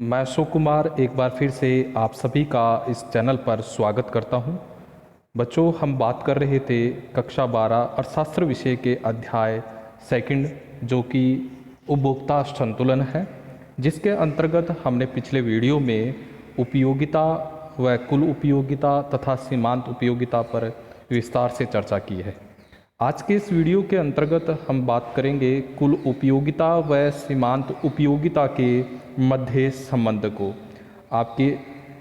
मैं अशोक कुमार एक बार फिर से आप सभी का इस चैनल पर स्वागत करता हूं। बच्चों, हम बात कर रहे थे कक्षा 12 अर्थशास्त्र विषय के अध्याय सेकंड, जो कि उपभोक्ता संतुलन है, जिसके अंतर्गत हमने पिछले वीडियो में उपयोगिता व कुल उपयोगिता तथा सीमांत उपयोगिता पर विस्तार से चर्चा की है। आज के इस वीडियो के अंतर्गत हम बात करेंगे कुल उपयोगिता व सीमांत उपयोगिता के मध्य संबंध को। आपके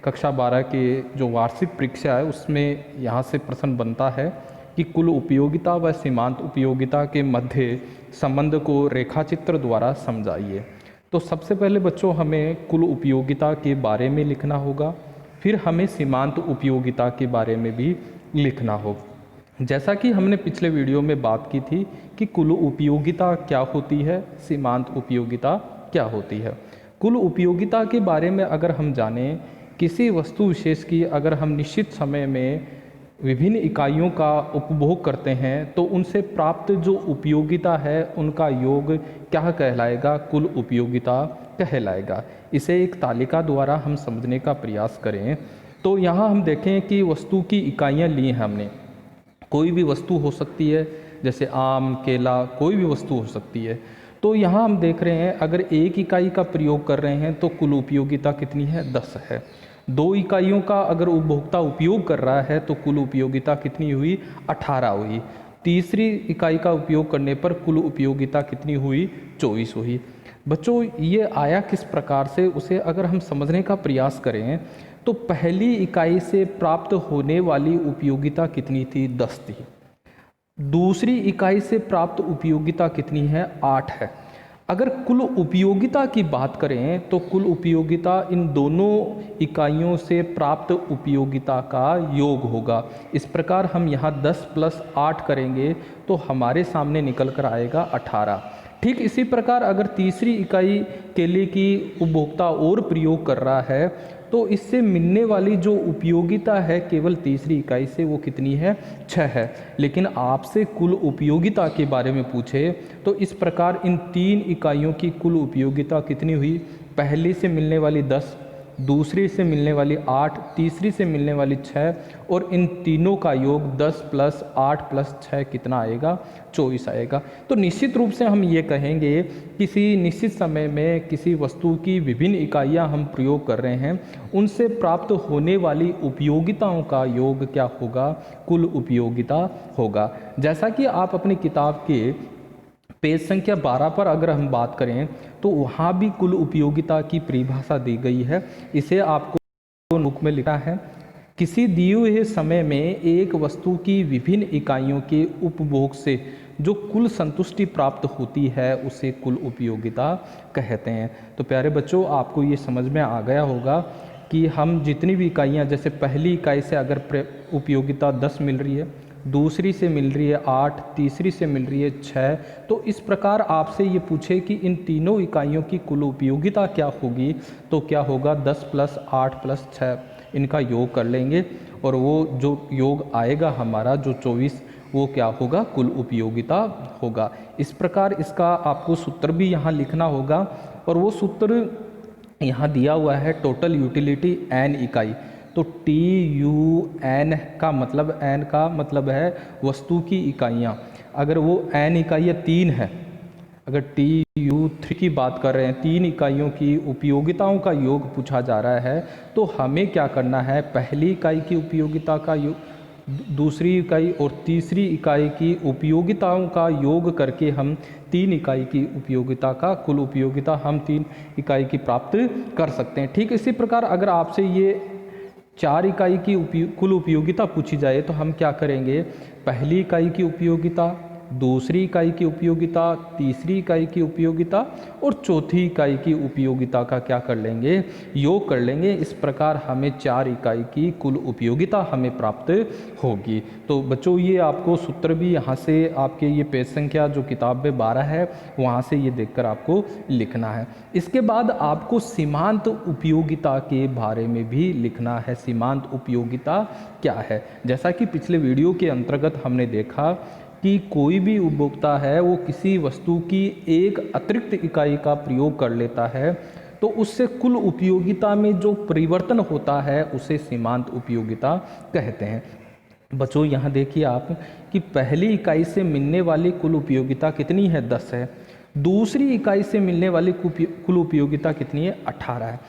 कक्षा 12 के जो वार्षिक परीक्षा है उसमें यहाँ से प्रश्न बनता है कि कुल उपयोगिता व सीमांत उपयोगिता के मध्य संबंध को रेखाचित्र द्वारा समझाइए। तो सबसे पहले बच्चों हमें कुल उपयोगिता के बारे में लिखना होगा, फिर हमें सीमांत उपयोगिता के बारे में भी लिखना होगा। जैसा कि हमने पिछले वीडियो में बात की थी कि कुल उपयोगिता क्या होती है, सीमांत उपयोगिता क्या होती है। कुल उपयोगिता के बारे में अगर हम जानें, किसी वस्तु विशेष की अगर हम निश्चित समय में विभिन्न इकाइयों का उपभोग करते हैं तो उनसे प्राप्त जो उपयोगिता है उनका योग क्या कहलाएगा, कुल उपयोगिता कहलाएगा। इसे एक तालिका द्वारा हम समझने का प्रयास करें तो यहाँ हम देखें कि वस्तु की इकाइयाँ ली हैं हमने। कोई भी वस्तु हो सकती है, जैसे आम, केला, कोई भी वस्तु हो सकती है। तो यहाँ हम देख रहे हैं अगर एक इकाई का प्रयोग कर रहे हैं तो कुल उपयोगिता कितनी है, 10 है। 2 इकाइयों का अगर उपभोक्ता उपयोग कर रहा है तो कुल उपयोगिता कितनी हुई, 18 हुई। तीसरी इकाई का उपयोग करने पर कुल उपयोगिता कितनी हुई, 24 हुई। बच्चों, ये आया किस प्रकार से, उसे अगर हम समझने का प्रयास करें तो पहली इकाई से प्राप्त होने वाली उपयोगिता कितनी थी, 10 थी। दूसरी इकाई से प्राप्त उपयोगिता कितनी है, 8 है। अगर कुल उपयोगिता की बात करें तो कुल उपयोगिता इन दोनों इकाइयों से प्राप्त उपयोगिता का योग होगा। इस प्रकार हम यहाँ 10 + 8 करेंगे तो हमारे सामने निकल कर आएगा 18। ठीक इसी प्रकार अगर तीसरी इकाई केले की उपभोक्ता और प्रयोग कर रहा है तो इससे मिलने वाली जो उपयोगिता है केवल तीसरी इकाई से वो कितनी है, 6 है। लेकिन आपसे कुल उपयोगिता के बारे में पूछे तो इस प्रकार इन 3 इकाइयों की कुल उपयोगिता कितनी हुई, पहली से मिलने वाली 10, दूसरी से मिलने वाली 8, तीसरी से मिलने वाली 6 और इन तीनों का योग 10 + 8 + 6 कितना आएगा, 24 आएगा। तो निश्चित रूप से हम ये कहेंगे किसी निश्चित समय में किसी वस्तु की विभिन्न इकाइयां हम प्रयोग कर रहे हैं, उनसे प्राप्त होने वाली उपयोगिताओं का योग क्या होगा, कुल उपयोगिता होगा। जैसा कि आप अपनी किताब के पेज संख्या 12 पर अगर हम बात करें तो वहाँ भी कुल उपयोगिता की परिभाषा दी गई है। इसे आपको नोट में लिखा है, किसी दिए हुए समय में एक वस्तु की विभिन्न इकाइयों के उपभोग से जो कुल संतुष्टि प्राप्त होती है उसे कुल उपयोगिता कहते हैं। तो प्यारे बच्चों, आपको ये समझ में आ गया होगा कि हम जितनी भी इकाइयाँ, जैसे पहली इकाई से अगर उपयोगिता 10 मिल रही है, दूसरी से मिल रही है 8, तीसरी से मिल रही है 6, तो इस प्रकार आपसे ये पूछे कि इन तीनों इकाइयों की कुल उपयोगिता क्या होगी, तो क्या होगा, 10 + 8 + 6 इनका योग कर लेंगे और वो जो योग आएगा हमारा जो 24, वो क्या होगा, कुल उपयोगिता होगा। इस प्रकार इसका आपको सूत्र भी यहाँ लिखना होगा और वो सूत्र यहाँ दिया हुआ है, टोटल यूटिलिटी n इकाई। तो TUN का मतलब, n का मतलब है वस्तु की इकाइयाँ। अगर वो n इकाइयाँ 3 है, अगर TU3 की बात कर रहे हैं, 3 इकाइयों की उपयोगिताओं का योग पूछा जा रहा है, तो हमें क्या करना है, पहली इकाई की उपयोगिता का योग, दूसरी इकाई और तीसरी इकाई की उपयोगिताओं का योग करके हम 3 इकाई की उपयोगिता का कुल उपयोगिता हम 3 इकाई की प्राप्त कर सकते हैं। ठीक इसी प्रकार अगर आपसे ये 4 इकाई की कुल उपयोगिता पूछी जाए तो हम क्या करेंगे, पहली इकाई की उपयोगिता, दूसरी इकाई की उपयोगिता, तीसरी इकाई की उपयोगिता और चौथी इकाई की उपयोगिता का क्या कर लेंगे, योग कर लेंगे। इस प्रकार हमें 4 इकाई की कुल उपयोगिता हमें प्राप्त होगी। तो बच्चों, ये आपको सूत्र भी यहाँ से आपके ये पेज संख्या जो किताब में 12 है वहाँ से ये देखकर आपको लिखना है। इसके बाद आपको सीमांत उपयोगिता के बारे में भी लिखना है। सीमांत उपयोगिता क्या है, जैसा कि पिछले वीडियो के अंतर्गत हमने देखा कि कोई भी उपभोक्ता है वो किसी वस्तु की एक अतिरिक्त इकाई का प्रयोग कर लेता है तो उससे कुल उपयोगिता में जो परिवर्तन होता है उसे सीमांत उपयोगिता कहते हैं। बच्चों यहाँ देखिए आप कि पहली इकाई से मिलने वाली कुल उपयोगिता कितनी है, 10 है। दूसरी इकाई से मिलने वाली कुल उपयोगिता कितनी है, 18 है।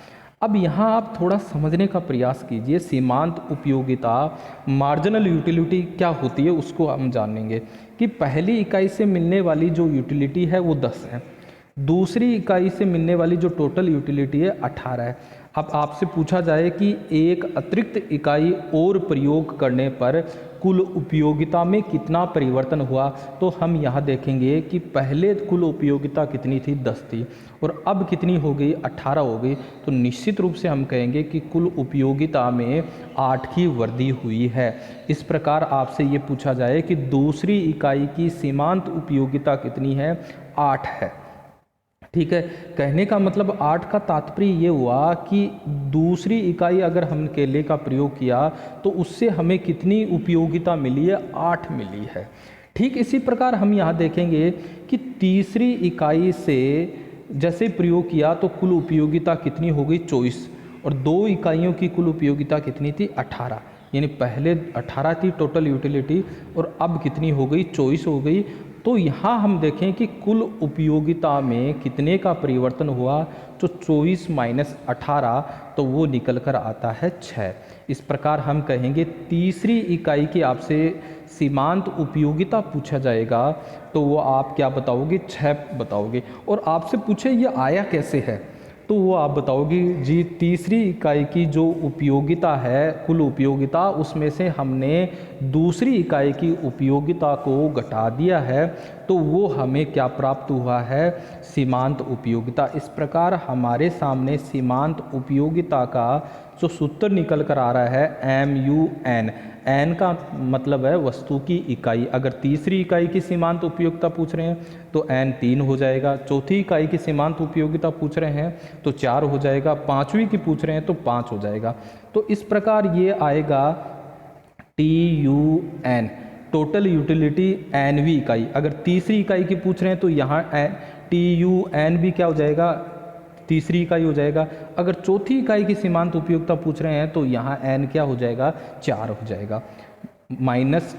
अब यहाँ आप थोड़ा समझने का प्रयास कीजिए, सीमांत उपयोगिता मार्जिनल यूटिलिटी क्या होती है उसको हम जानेंगे कि पहली इकाई से मिलने वाली जो यूटिलिटी है वो 10 है, दूसरी इकाई से मिलने वाली जो टोटल यूटिलिटी है 18 है। अब आपसे पूछा जाए कि एक अतिरिक्त इकाई और प्रयोग करने पर कुल उपयोगिता में कितना परिवर्तन हुआ, तो हम यहाँ देखेंगे कि पहले कुल उपयोगिता कितनी थी, 10 थी, और अब कितनी हो गई, 18 हो गई। तो निश्चित रूप से हम कहेंगे कि कुल उपयोगिता में 8 की वृद्धि हुई है। इस प्रकार आपसे ये पूछा जाए कि दूसरी इकाई की सीमांत उपयोगिता कितनी है, 8 है। ठीक है, कहने का मतलब 8 का तात्पर्य ये हुआ कि दूसरी इकाई अगर हम केले का प्रयोग किया तो उससे हमें कितनी उपयोगिता मिली है, 8 मिली है। ठीक इसी प्रकार हम यहाँ देखेंगे कि तीसरी इकाई से जैसे प्रयोग किया तो कुल उपयोगिता कितनी हो गई, 24, और दो इकाइयों की कुल उपयोगिता कितनी थी, 18। यानी पहले 18 थी टोटल यूटिलिटी और अब कितनी हो गई, 24 हो गई। तो यहाँ हम देखें कि कुल उपयोगिता में कितने का परिवर्तन हुआ, तो 24 माइनस 18, तो वो निकल कर आता है 6। इस प्रकार हम कहेंगे तीसरी इकाई की आपसे सीमांत उपयोगिता पूछा जाएगा तो वो आप क्या बताओगे, 6 बताओगे। और आपसे पूछे ये आया कैसे है, तो वो आप बताओगे जी तीसरी इकाई की जो उपयोगिता है, कुल उपयोगिता, उसमें से हमने दूसरी इकाई की उपयोगिता को घटा दिया है, तो वो हमें क्या प्राप्त हुआ है, सीमांत उपयोगिता। इस प्रकार हमारे सामने सीमांत उपयोगिता का जो सूत्र निकल कर आ रहा है MUN, एन का मतलब है वस्तु की इकाई। अगर तीसरी इकाई की सीमांत उपयोगिता पूछ रहे हैं तो एन 3 हो जाएगा, चौथी इकाई की सीमांत उपयोगिता पूछ रहे हैं तो 4 हो जाएगा, पांचवी की पूछ रहे हैं तो 5 हो जाएगा। तो इस प्रकार ये आएगा TUN, टोटल यूटिलिटी NV इकाई। अगर तीसरी इकाई की पूछ रहे हैं तो यहाँ TUN भी क्या हो जाएगा, तीसरी इकाई हो जाएगा। अगर चौथी इकाई की सीमांत उपयोगिता पूछ रहे हैं तो यहाँ n क्या हो जाएगा, 4 हो जाएगा, माइनस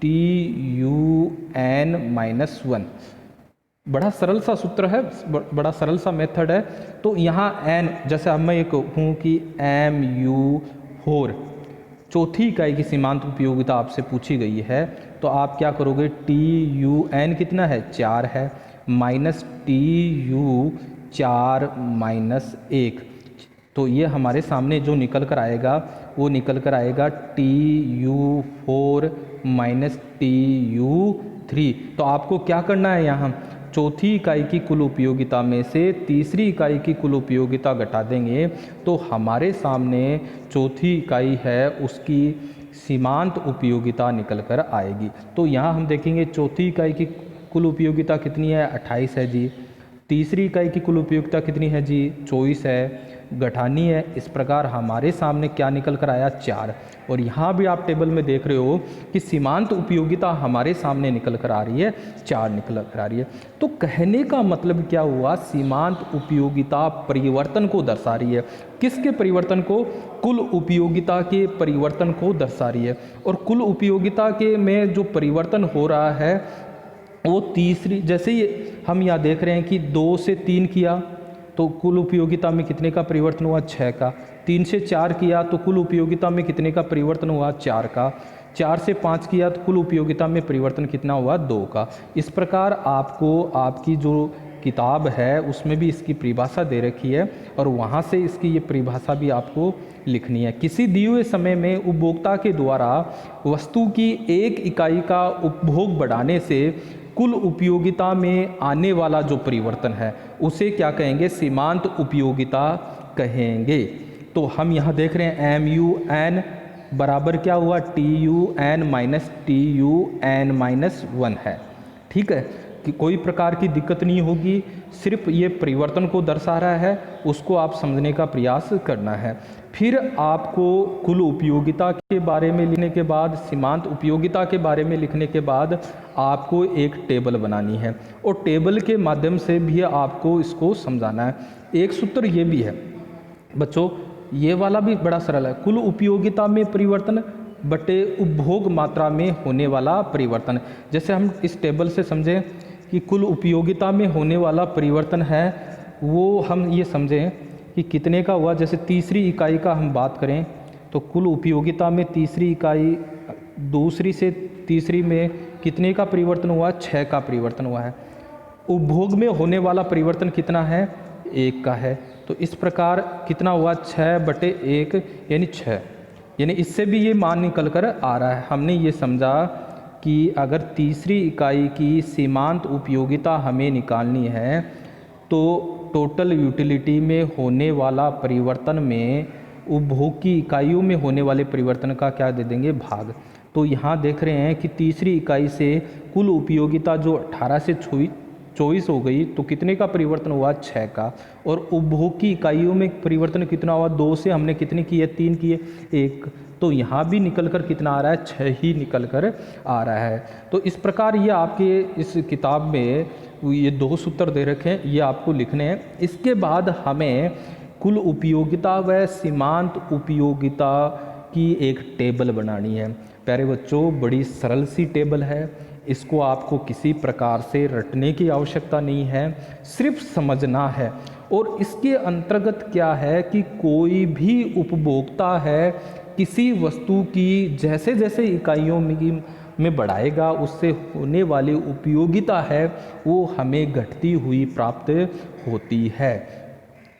TUN माइनस 1। बड़ा सरल सा सूत्र है, बड़ा सरल सा मेथड है। तो यहाँ n, जैसे अब मैं एक हूँ कि MU4, चौथी इकाई की सीमांत उपयोगिता आपसे पूछी गई है, तो आप क्या करोगे, TUN कितना है, 4 है, माइनस TU 4 माइनस 1, तो ये हमारे सामने जो निकल कर आएगा वो निकल कर आएगा TU4 माइनस TU3। तो आपको क्या करना है, यहाँ चौथी इकाई की कुल उपयोगिता में से तीसरी इकाई की कुल उपयोगिता घटा देंगे तो हमारे सामने चौथी इकाई है उसकी सीमांत उपयोगिता निकल कर आएगी। तो यहाँ हम देखेंगे चौथी इकाई की कुल उपयोगिता कितनी है, 28 है जी। तीसरी इकाई की कुल उपयोगिता कितनी है जी, 24 है, घटानी है। इस प्रकार हमारे सामने क्या निकल कर आया, 4। और यहाँ भी आप टेबल में देख रहे हो कि सीमांत उपयोगिता हमारे सामने निकल कर आ रही है, 4 निकल कर आ रही है। तो कहने का मतलब क्या हुआ, सीमांत उपयोगिता परिवर्तन को दर्शा रही है। किसके परिवर्तन को, कुल उपयोगिता के परिवर्तन को दर्शा रही है। और कुल उपयोगिता के में जो परिवर्तन हो रहा है वो तीसरी, जैसे ही हम यहाँ देख रहे हैं कि 2 से 3 किया तो कुल उपयोगिता में कितने का परिवर्तन हुआ, 6 का। 3 से 4 किया तो कुल उपयोगिता में कितने का परिवर्तन हुआ, 4 का। 4 से 5 किया तो कुल उपयोगिता में परिवर्तन कितना हुआ, 2 का। इस प्रकार आपको आपकी जो किताब है उसमें भी इसकी परिभाषा दे रखी है और वहाँ से इसकी ये परिभाषा भी आपको लिखनी है। किसी दिए हुए समय में उपभोक्ता के द्वारा वस्तु की एक इकाई का उपभोग बढ़ाने से कुल उपयोगिता में आने वाला जो परिवर्तन है उसे क्या कहेंगे, सीमांत उपयोगिता कहेंगे। तो हम यहाँ देख रहे हैं MUN बराबर क्या हुआ, TUN माइनस TUN माइनस 1 है। ठीक है, कि कोई प्रकार की दिक्कत नहीं होगी, सिर्फ ये परिवर्तन को दर्शा रहा है, उसको आप समझने का प्रयास करना है। फिर आपको कुल उपयोगिता के बारे में लिखने के बाद, सीमांत उपयोगिता के बारे में लिखने के बाद आपको एक टेबल बनानी है और टेबल के माध्यम से भी आपको इसको समझाना है। एक सूत्र ये भी है बच्चों, ये वाला भी बड़ा सरल है, कुल उपयोगिता में परिवर्तन बटे उपभोग मात्रा में होने वाला परिवर्तन। जैसे हम इस टेबल से समझें कि कुल उपयोगिता में होने वाला परिवर्तन है, वो हम ये समझें कि कितने का हुआ। जैसे तीसरी इकाई का हम बात करें तो कुल उपयोगिता में तीसरी इकाई दूसरी से तीसरी में कितने का परिवर्तन हुआ, 6 का परिवर्तन हुआ है। उपभोग में होने वाला परिवर्तन कितना है, 1 का है। तो इस प्रकार कितना हुआ, 6/1 यानी 6, यानी इससे भी ये मान निकल कर आ रहा है। हमने ये समझा कि अगर तीसरी इकाई की सीमांत उपयोगिता हमें निकालनी है तो टोटल यूटिलिटी में होने वाला परिवर्तन में उपभोग की इकाइयों में होने वाले परिवर्तन का क्या दे देंगे, भाग। तो यहाँ देख रहे हैं कि तीसरी इकाई से कुल उपयोगिता जो 18 से 24 हो गई, तो कितने का परिवर्तन हुआ, 6 का। और उपभोग की इकाइयों में परिवर्तन कितना हुआ, 2 से हमने कितने किए, 3 किए, 1। तो यहाँ भी निकल कर कितना आ रहा है, 6 ही निकल कर आ रहा है। तो इस प्रकार ये आपके इस किताब में ये 2 सूत्र दे रखे हैं, ये आपको लिखने हैं। इसके बाद हमें कुल उपयोगिता व सीमांत उपयोगिता की एक टेबल बनानी है। प्यारे बच्चों, बड़ी सरल सी टेबल है, इसको आपको किसी प्रकार से रटने की आवश्यकता नहीं है, सिर्फ समझना है। और इसके अंतर्गत क्या है कि कोई भी उपभोक्ता है किसी वस्तु की जैसे जैसे इकाइयों में बढ़ाएगा, उससे होने वाली उपयोगिता है वो हमें घटती हुई प्राप्त होती है।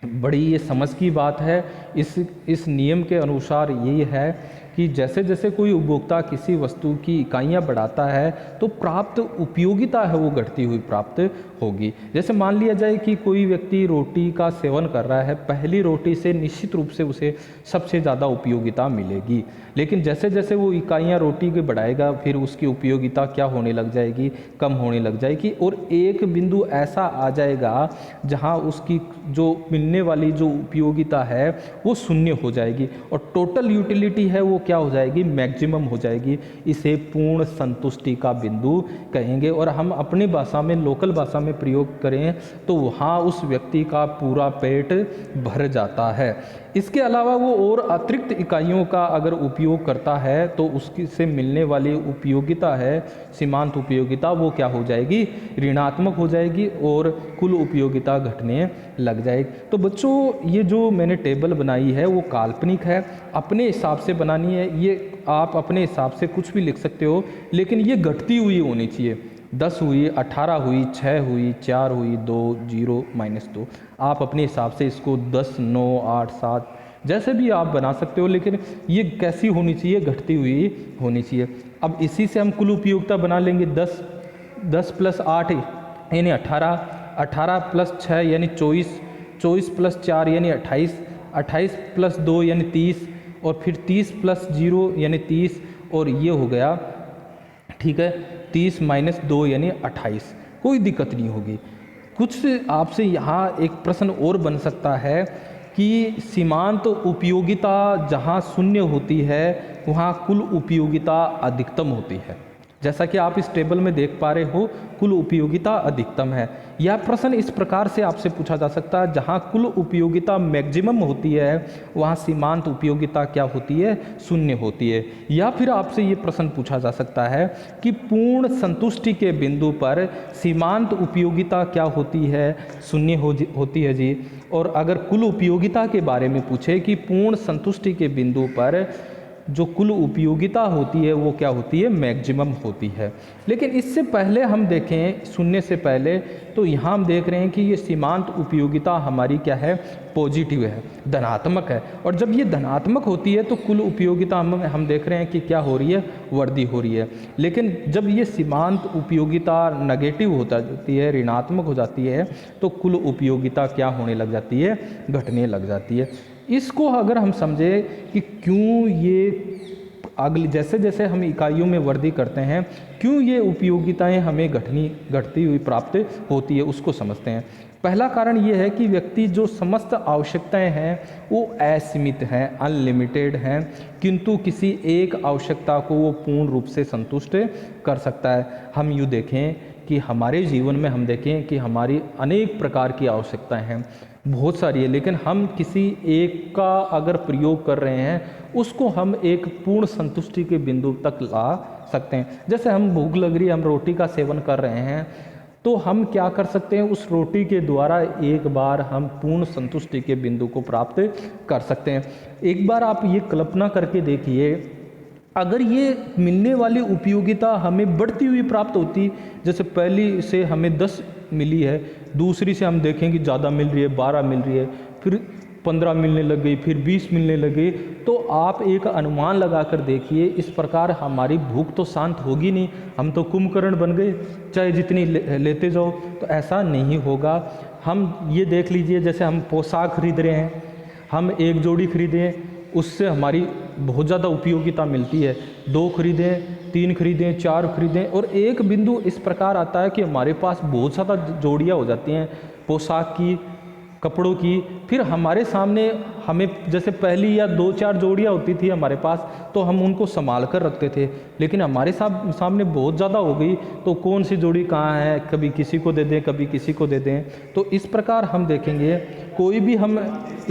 बड़ी ये समझ की बात है। इस नियम के अनुसार ये है कि जैसे जैसे कोई उपभोक्ता किसी वस्तु की इकाइयाँ बढ़ाता है तो प्राप्त उपयोगिता है वो घटती हुई प्राप्त होगी। जैसे मान लिया जाए कि कोई व्यक्ति रोटी का सेवन कर रहा है, पहली रोटी से निश्चित रूप से उसे सबसे ज़्यादा उपयोगिता मिलेगी, लेकिन जैसे जैसे वो इकाइयाँ रोटी के बढ़ाएगा फिर उसकी उपयोगिता क्या होने लग जाएगी, कम होने लग जाएगी। और एक बिंदु ऐसा आ जाएगा जहाँ उसकी जो मिलने वाली जो उपयोगिता है वो शून्य हो जाएगी और टोटल यूटिलिटी है वो क्या हो जाएगी, मैक्सिमम हो जाएगी। इसे पूर्ण संतुष्टि का बिंदु कहेंगे। और हम अपनी भाषा में, लोकल भाषा में प्रयोग करें तो वहाँ उस व्यक्ति का पूरा पेट भर जाता है। इसके अलावा वो और अतिरिक्त इकाइयों का अगर उपयोग करता है तो उसकी से मिलने वाली उपयोगिता है, सीमांत उपयोगिता, वो क्या हो जाएगी, ऋणात्मक हो जाएगी और कुल उपयोगिता घटने लग जाएगी। तो बच्चों, ये जो मैंने टेबल बनाई है वो काल्पनिक है, अपने हिसाब से बनानी है। ये आप अपने हिसाब से कुछ भी लिख सकते हो, लेकिन ये घटती हुई होनी चाहिए। 10 हुई, 18 हुई, 6 हुई, 4 हुई, 2, 0, -2। आप अपने हिसाब से इसको 10, 9, 8, 7 जैसे भी आप बना सकते हो, लेकिन ये कैसी होनी चाहिए, घटती हुई होनी चाहिए। अब इसी से हम कुल उपयोगिता बना लेंगे। 10 + 8 यानी 18, 18 + 6 यानी 24, 24 + 4 यानी 28, 28 + 2 यानी 30 और फिर 30 + 0 यानी 30 और ये हो गया, ठीक है, 30 - 2 यानी 28। कोई दिक्कत नहीं होगी। कुछ आपसे यहाँ एक प्रश्न और बन सकता है कि सीमांत उपयोगिता जहाँ शून्य होती है वहाँ कुल उपयोगिता अधिकतम होती है। जैसा कि आप इस टेबल में देख पा रहे हो, कुल उपयोगिता अधिकतम है। यह प्रश्न इस प्रकार से आपसे पूछा जा सकता है, जहाँ कुल उपयोगिता मैक्सिमम होती है वहाँ सीमांत उपयोगिता क्या होती है, शून्य होती है। या फिर आपसे ये प्रश्न पूछा जा सकता है कि पूर्ण संतुष्टि के बिंदु पर सीमांत उपयोगिता क्या होती है, शून्य होती है जी। और अगर कुल उपयोगिता के बारे में पूछे कि पूर्ण संतुष्टि के बिंदु पर जो कुल उपयोगिता होती है वो क्या होती है, मैक्सिमम होती है। लेकिन इससे पहले हम देखें, शून्य से पहले, तो यहाँ हम देख रहे हैं कि ये सीमांत उपयोगिता हमारी क्या है, पॉजिटिव है, धनात्मक है। और जब ये धनात्मक होती है तो कुल उपयोगिता हम देख रहे हैं कि क्या हो रही है, वृद्धि हो रही है। लेकिन जब ये सीमांत उपयोगिता नेगेटिव हो जाती है, ऋणात्मक हो जाती है, तो कुल उपयोगिता क्या होने लग जाती है, घटने लग जाती है। इसको अगर हम समझे कि क्यों ये अगली जैसे जैसे हम इकाइयों में वृद्धि करते हैं, क्यों ये उपयोगिताएं हमें घटती हुई प्राप्त होती है, उसको समझते हैं। पहला कारण ये है कि व्यक्ति जो समस्त आवश्यकताएं हैं वो असीमित हैं, अनलिमिटेड हैं, किंतु किसी एक आवश्यकता को वो पूर्ण रूप से संतुष्ट कर सकता है। हम यूँ देखें कि हमारे जीवन में हम देखें कि हमारी अनेक प्रकार की आवश्यकताएं हैं, बहुत सारी है, लेकिन हम किसी एक का अगर प्रयोग कर रहे हैं उसको हम एक पूर्ण संतुष्टि के बिंदु तक ला सकते हैं। जैसे हम भूख लग रही है, हम रोटी का सेवन कर रहे हैं, तो हम क्या कर सकते हैं, उस रोटी के द्वारा एक बार हम पूर्ण संतुष्टि के बिंदु को प्राप्त कर सकते हैं। एक बार आप ये कल्पना करके देखिए, अगर ये मिलने वाली उपयोगिता हमें बढ़ती हुई प्राप्त होती, जैसे पहली से हमें 10 मिली है, दूसरी से हम देखें कि ज़्यादा मिल रही है, 12 मिल रही है, फिर 15 मिलने लग गई, फिर 20 मिलने लगे, तो आप एक अनुमान लगा कर देखिए, इस प्रकार हमारी भूख तो शांत होगी नहीं, हम तो कुंभकर्ण बन गए, चाहे जितनी लेते जाओ। तो ऐसा नहीं होगा। हम ये देख लीजिए, जैसे हम पोशाक खरीद रहे हैं, हम एक जोड़ी खरीदें, उससे हमारी बहुत ज़्यादा उपयोगिता मिलती है, 2 खरीदें, 3 खरीदें, 4 खरीदें, और एक बिंदु इस प्रकार आता है कि हमारे पास बहुत ज़्यादा जोड़ियाँ हो जाती हैं पोशाक की, कपड़ों की। फिर हमारे सामने हमें जैसे पहली या 2-4 जोड़ियाँ होती थी हमारे पास, तो हम उनको संभाल कर रखते थे, लेकिन हमारे सामने बहुत ज़्यादा हो गई, तो कौन सी जोड़ी कहाँ है, कभी किसी को दे दें, कभी किसी को दे दें। तो इस प्रकार हम देखेंगे, कोई भी हम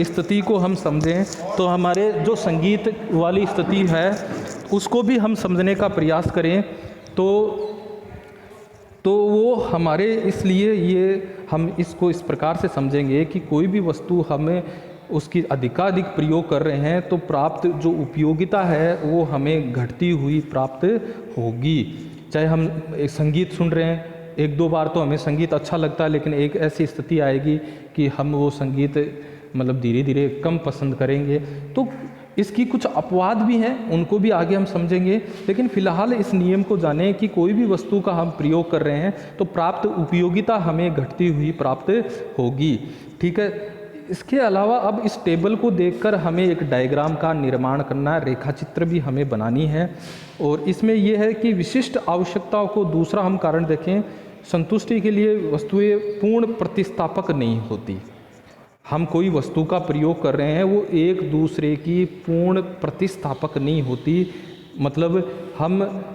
स्थिति को हम समझें तो हमारे जो संगीत वाली स्थिति है उसको भी हम समझने का प्रयास करें, तो वो हमारे इसलिए ये हम इसको इस प्रकार से समझेंगे कि कोई भी वस्तु हमें उसकी अधिकाधिक प्रयोग कर रहे हैं तो प्राप्त जो उपयोगिता है वो हमें घटती हुई प्राप्त होगी। चाहे हम एक संगीत सुन रहे हैं, 1-2 बार तो हमें संगीत अच्छा लगता है, लेकिन एक ऐसी स्थिति आएगी कि हम वो संगीत मतलब धीरे धीरे कम पसंद करेंगे। तो इसकी कुछ अपवाद भी हैं, उनको भी आगे हम समझेंगे, लेकिन फिलहाल इस नियम को जानें कि कोई भी वस्तु का हम प्रयोग कर रहे हैं तो प्राप्त उपयोगिता हमें घटती हुई प्राप्त होगी। ठीक है। इसके अलावा अब इस टेबल को देखकर हमें एक डायग्राम का निर्माण करना है, रेखा चित्र भी हमें बनानी है, और इसमें यह है कि विशिष्ट आवश्यकताओं को दूसरा हम कारण देखें, संतुष्टि के लिए वस्तुएं पूर्ण प्रतिस्थापक नहीं होती। हम कोई वस्तु का प्रयोग कर रहे हैं वो एक दूसरे की पूर्ण प्रतिस्थापक नहीं होती। मतलब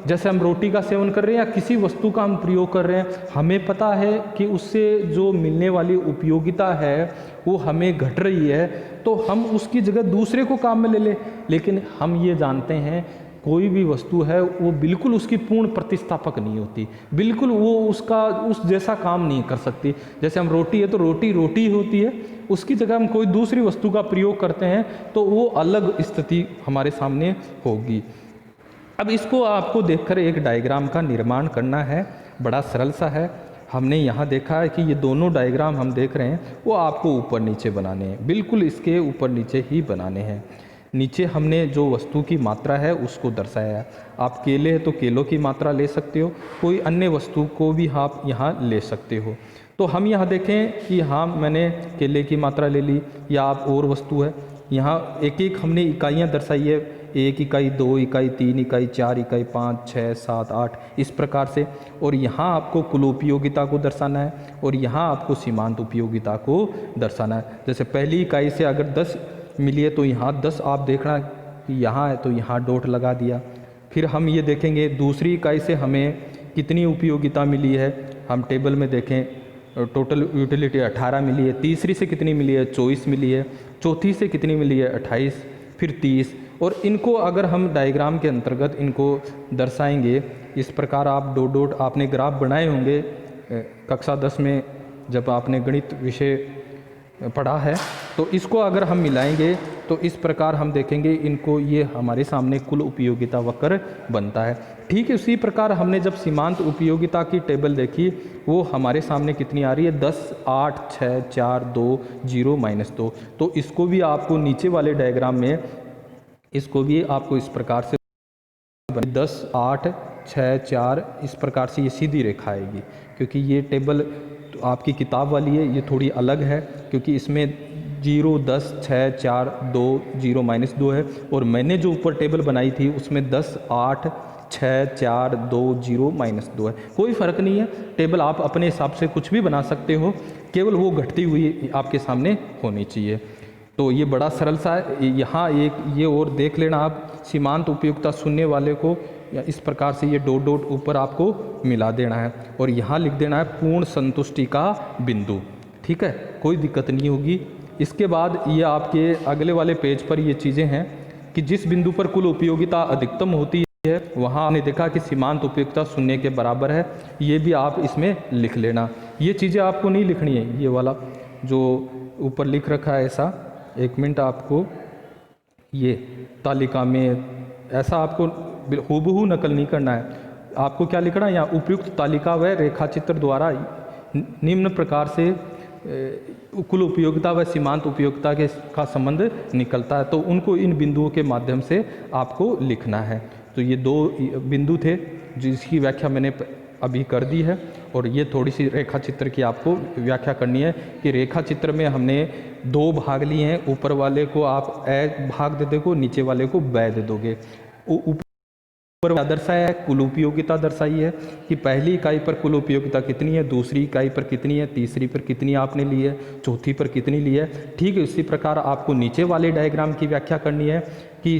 जैसे हम रोटी का सेवन कर रहे हैं या किसी वस्तु का हम प्रयोग कर रहे हैं, हमें पता है कि उससे जो मिलने वाली उपयोगिता है वो हमें घट रही है, तो हम उसकी जगह दूसरे को काम में ले लें। लेकिन हम ये जानते हैं कोई भी वस्तु है वो बिल्कुल उसकी पूर्ण प्रतिस्थापक नहीं होती, बिल्कुल वो उस जैसा काम नहीं कर सकती। जैसे हम रोटी है तो रोटी रोटी होती है, उसकी जगह हम कोई दूसरी वस्तु का प्रयोग करते हैं तो वो अलग स्थिति हमारे सामने होगी। अब इसको आपको देखकर एक डायग्राम का निर्माण करना है, बड़ा सरल सा है। हमने यहाँ देखा है कि ये दोनों डायग्राम हम देख रहे हैं वो आपको ऊपर नीचे बनाने हैं, बिल्कुल इसके ऊपर नीचे ही बनाने हैं। नीचे हमने जो वस्तु की मात्रा है उसको दर्शाया है। आप केले हैं तो केलों की मात्रा ले सकते हो, कोई अन्य वस्तु को भी आप यहाँ ले सकते हो। तो हम यहाँ देखें कि हाँ मैंने केले की मात्रा ले ली, या आप और वस्तु है, यहाँ एक एक हमने इकाइयाँ दर्शाई है, 1 इकाई, 2 इकाई, 3 इकाई, 4 इकाई, 5, 6, 7, 8 इस प्रकार से। और यहाँ आपको कुल उपयोगिता को दर्शाना है और यहाँ आपको सीमांत उपयोगिता को दर्शाना है। जैसे पहली इकाई से अगर 10 मिली है तो यहाँ 10 आप देखना कि यहाँ है तो यहाँ डॉट लगा दिया। फिर हम ये देखेंगे दूसरी इकाई से हमें कितनी उपयोगिता मिली है, हम टेबल में देखें टोटल यूटिलिटी 18 मिली है। तीसरी से कितनी मिली है, 24 मिली है। चौथी से कितनी मिली है, 28, फिर 30। और इनको अगर हम डायग्राम के अंतर्गत इनको दर्शाएंगे इस प्रकार, आप डॉट डॉट आपने ग्राफ बनाए होंगे कक्षा 10 में जब आपने गणित विषय पढ़ा है, तो इसको अगर हम मिलाएंगे तो इस प्रकार हम देखेंगे इनको, ये हमारे सामने कुल उपयोगिता वक्र बनता है। ठीक है, उसी प्रकार हमने जब सीमांत उपयोगिता की टेबल देखी वो हमारे सामने कितनी आ रही है, 10, 8, 6, 4, 2, 0, -2। तो इसको भी आपको नीचे वाले डायग्राम में इसको भी आपको इस प्रकार से 10, 8, 6, 4 इस प्रकार से ये सीधी रेखा आएगी। क्योंकि ये टेबल आपकी किताब वाली है, ये थोड़ी अलग है क्योंकि इसमें 0, 10, 6, 4, 2, 0, -2 है। और मैंने जो ऊपर टेबल बनाई थी उसमें 10, 8, 6, 4, 2, 0, -2 है। कोई फ़र्क नहीं है, टेबल आप अपने हिसाब से कुछ भी बना सकते हो, केवल वो घटती हुई आपके सामने होनी चाहिए। तो ये बड़ा सरल सा है। यहाँ एक ये और देख लेना आप, सीमांत उपयुक्तता शून्य वाले को या इस प्रकार से ये डॉट डॉट ऊपर आपको मिला देना है और यहाँ लिख देना है पूर्ण संतुष्टि का बिंदु। ठीक है, कोई दिक्कत नहीं होगी। इसके बाद ये आपके अगले वाले पेज पर ये चीज़ें हैं कि जिस बिंदु पर कुल उपयोगिता अधिकतम होती है वहाँ आपने देखा कि सीमांत उपयुक्तता शून्य के बराबर है, ये भी आप इसमें लिख लेना। ये चीज़ें आपको नहीं लिखनी है, ये वाला जो ऊपर लिख रखा है ऐसा, 1 मिनट, आपको ये तालिका में ऐसा आपको हूबहू नकल नहीं करना है। आपको क्या लिखना है, यहाँ उपयुक्त तालिका व रेखाचित्र द्वारा निम्न प्रकार से कुल उपयोगिता व सीमांत उपयोगिता के का संबंध निकलता है, तो उनको इन बिंदुओं के माध्यम से आपको लिखना है। तो ये 2 बिंदु थे जिसकी व्याख्या मैंने अभी कर दी है। और ये थोड़ी सी रेखा चित्र की आपको व्याख्या करनी है कि रेखा चित्र में हमने 2 भाग लिए हैं, ऊपर वाले को आप ए भाग दे दोगे, नीचे वाले को बै दे दोगे। ऊपर दर्शाया है, कुल उपयोगिता दर्शाई है कि पहली इकाई पर कुल उपयोगिता कितनी है, दूसरी इकाई पर कितनी है, तीसरी पर कितनी आपने ली है, चौथी पर कितनी ली है। ठीक है, इसी प्रकार आपको नीचे वाले डायग्राम की व्याख्या करनी है कि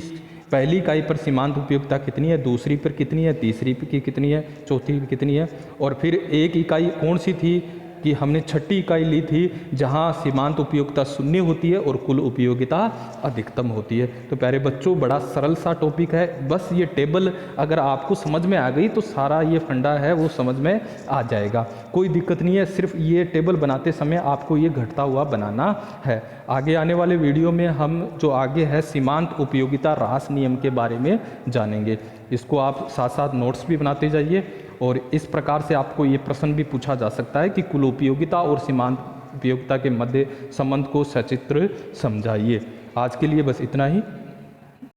पहली इकाई पर सीमांत उपयोगिता कितनी है, दूसरी पर कितनी है, तीसरी की कितनी है, चौथी की कितनी है। और फिर एक इकाई कौन सी थी कि हमने छठी इकाई ली थी जहां सीमांत उपयोगिता शून्य होती है और कुल उपयोगिता अधिकतम होती है। तो प्यारे बच्चों, बड़ा सरल सा टॉपिक है, बस ये टेबल अगर आपको समझ में आ गई तो सारा ये फंडा है वो समझ में आ जाएगा, कोई दिक्कत नहीं है। सिर्फ ये टेबल बनाते समय आपको ये घटता हुआ बनाना है। आगे आने वाले वीडियो में हम जो आगे है सीमांत उपयोगिता ह्रास नियम के बारे में जानेंगे। इसको आप साथ साथ नोट्स भी बनाते जाइए और इस प्रकार से आपको ये प्रश्न भी पूछा जा सकता है कि कुल उपयोगिता और सीमांत उपयोगिता के मध्य संबंध को सचित्र समझाइए। आज के लिए बस इतना ही।